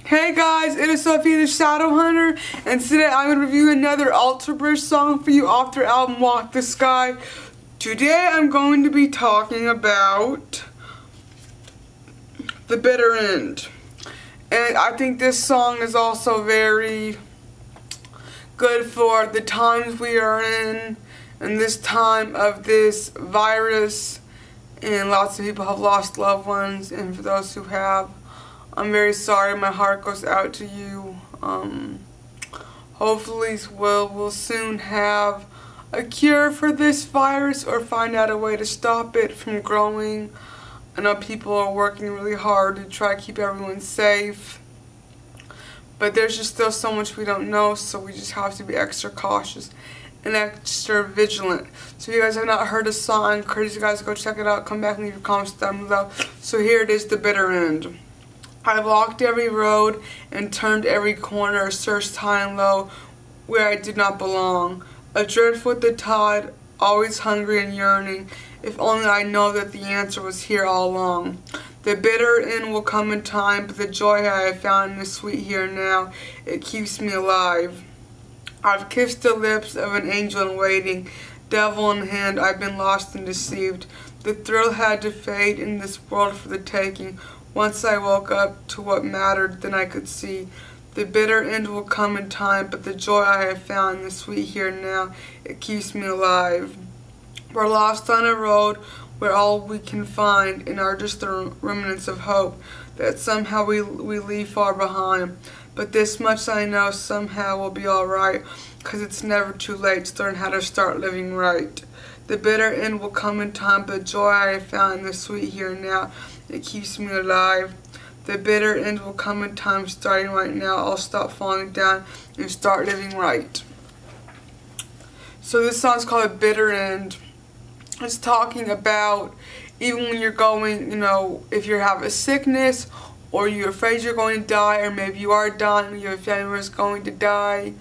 Hey guys, it is Sophie the Shadow Hunter, and today I'm going to review another Alter Bridge song for you off their album Walk the Sky. Today I'm going to be talking about The Bitter End. And I think this song is also very good for the times we are in this time of this virus, and lots of people have lost loved ones, and for those who have, I'm very sorry. My heart goes out to you. Hopefully we'll soon have a cure for this virus or find out a way to stop it from growing. I know people are working really hard to try to keep everyone safe, but there's just still so much we don't know, so we just have to be extra cautious and extra vigilant. So if you guys have not heard the song, I encourage you guys to go check it out. Come back and leave your comments down below. So here it is, The Bitter End. I walked every road and turned every corner, searched high and low where I did not belong. Adrift with the tide, always hungry and yearning, if only I know that the answer was here all along. The bitter end will come in time, but the joy I have found in the sweet here and now, it keeps me alive. I've kissed the lips of an angel in waiting, devil in hand, I've been lost and deceived. The thrill had to fade in this world for the taking. Once I woke up to what mattered, then I could see. The bitter end will come in time, but the joy I have found in the sweet here and now, it keeps me alive. We're lost on a road where all we can find are just the remnants of hope that somehow we leave far behind. But this much I know, somehow we'll be alright, 'cause it's never too late to learn how to start living right. The bitter end will come in time, but the joy I have found in the sweet here and now, it keeps me alive. The bitter end will come in time, starting right now. I'll stop falling down and start living right. So this song's called A Bitter End. It's talking about even when you're going, if you have a sickness or you're afraid you're going to die, or maybe you are dying or your family member is going to die.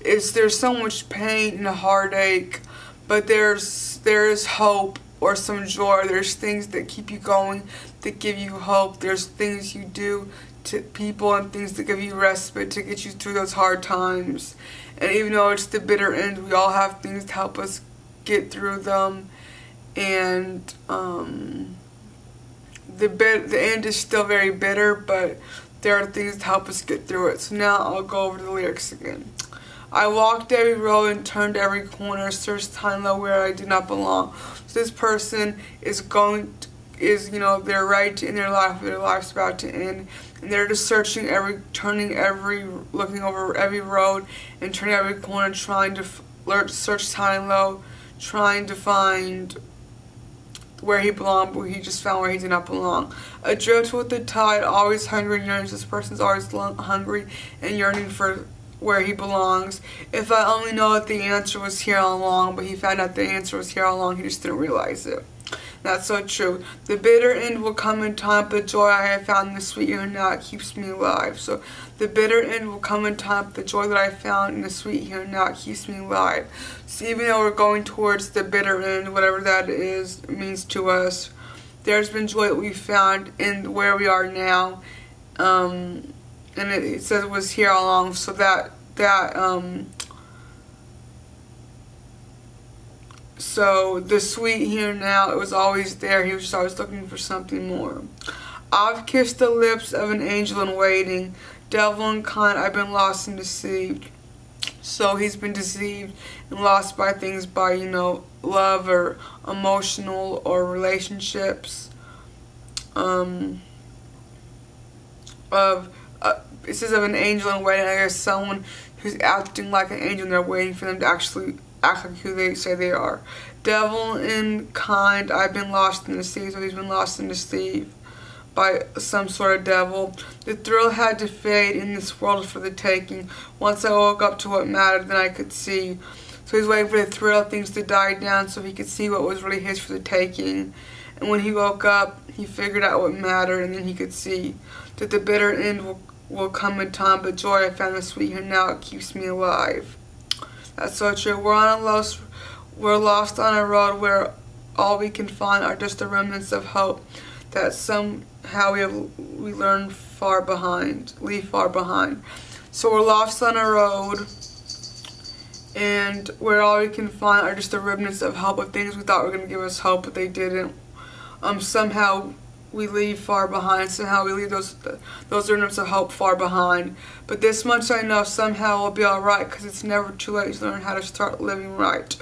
There's so much pain and heartache, but there is hope or some joy. There's things that keep you going, that give you hope. There's things you do to people and things that give you respite to get you through those hard times. And even though it's the bitter end, we all have things to help us get through them. And the end is still very bitter, but there are things to help us get through it. So now I'll go over the lyrics again. I walked every road and turned every corner, searched high and low where I did not belong. So this person is they're right in their life, their life's about to end, and they're just searching looking over every road and turning every corner, trying to search high and low, trying to find where he belonged, but he just found where he did not belong. Adrift with the tide, always hungry and yearning. This person's always hungry and yearning for where he belongs. If I only know that the answer was here all along, but he found out the answer was here all along, he just didn't realize it. That's so true. The bitter end will come in time, but the joy I have found in the sweet here and now, it keeps me alive. So the bitter end will come in time, but the joy that I found in the sweet here and now, it keeps me alive. So even though we're going towards the bitter end, whatever that is, means to us, there's been joy that we found in where we are now. And it says it was here all along, so so the sweet here now, it was always there. He was just always looking for something more. I've kissed the lips of an angel in waiting, devil and kind, I've been lost and deceived. So he's been deceived and lost by things, by love or emotional or relationships. It says of an angel in waiting. I guess someone who's acting like an angel and they're waiting for them to actually act like who they say they are. Devil and kind, I've been lost and deceived. So he's been lost and deceived by some sort of devil. The thrill had to fade in this world for the taking. Once I woke up to what mattered, then I could see. So he's waiting for the thrill of things to die down so he could see what was really his for the taking. And when he woke up, he figured out what mattered, and then he could see that the bitter end will come in time, but joy I found the sweet here now, it keeps me alive. That's so true. We're lost on a road where all we can find are just the remnants of hope that somehow we learn far behind, leave far behind. So we're lost on a road, and where all we can find are just the remnants of hope, of things we thought were going to give us hope, but they didn't. Somehow we leave far behind. Somehow we leave those remnants of hope far behind. But this much I know, somehow we'll be alright, because it's never too late to learn how to start living right.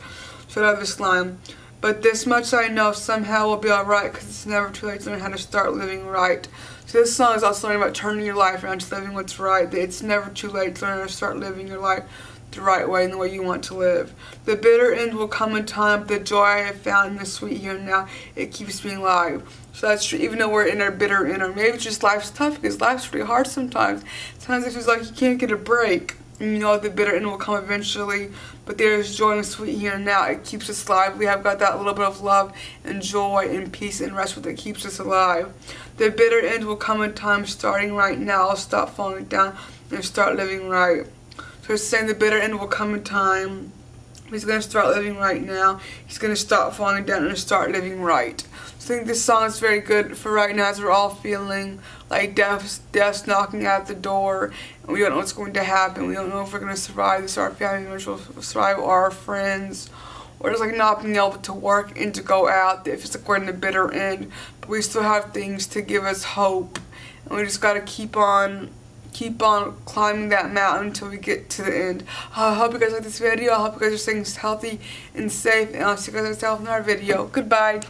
So I love this line. But this much I know, somehow we'll be alright, because it's never too late to learn how to start living right. So this song is also learning about turning your life around to living what's right. That it's never too late to learn how to start living your life the right way and the way you want to live. The bitter end will come in time, but the joy I have found in the sweet here and now, it keeps me alive. So that's true, even though we're in our bitter end, or maybe it's just life's tough, because life's really hard sometimes. Sometimes it feels like you can't get a break. And you know the bitter end will come eventually, but there's joy and sweet here and now. It keeps us alive. We have got that little bit of love and joy and peace and rest that keeps us alive. The bitter end will come in time, starting right now. I'll stop falling down and start living right. So it's saying the bitter end will come in time. He's going to start living right now. He's going to stop falling down and start living right. So I think this song is very good for right now, as we're all feeling like death's knocking at the door, and we don't know what's going to happen. We don't know if we're going to survive this, or our family members will survive, or our friends, or just like not being able to work and to go out. If it's like we're in the bitter end, but we still have things to give us hope, and we just got to keep on climbing that mountain until we get to the end. I hope you guys like this video. I hope you guys are staying healthy and safe, and I'll see you guys next time in our video. Goodbye.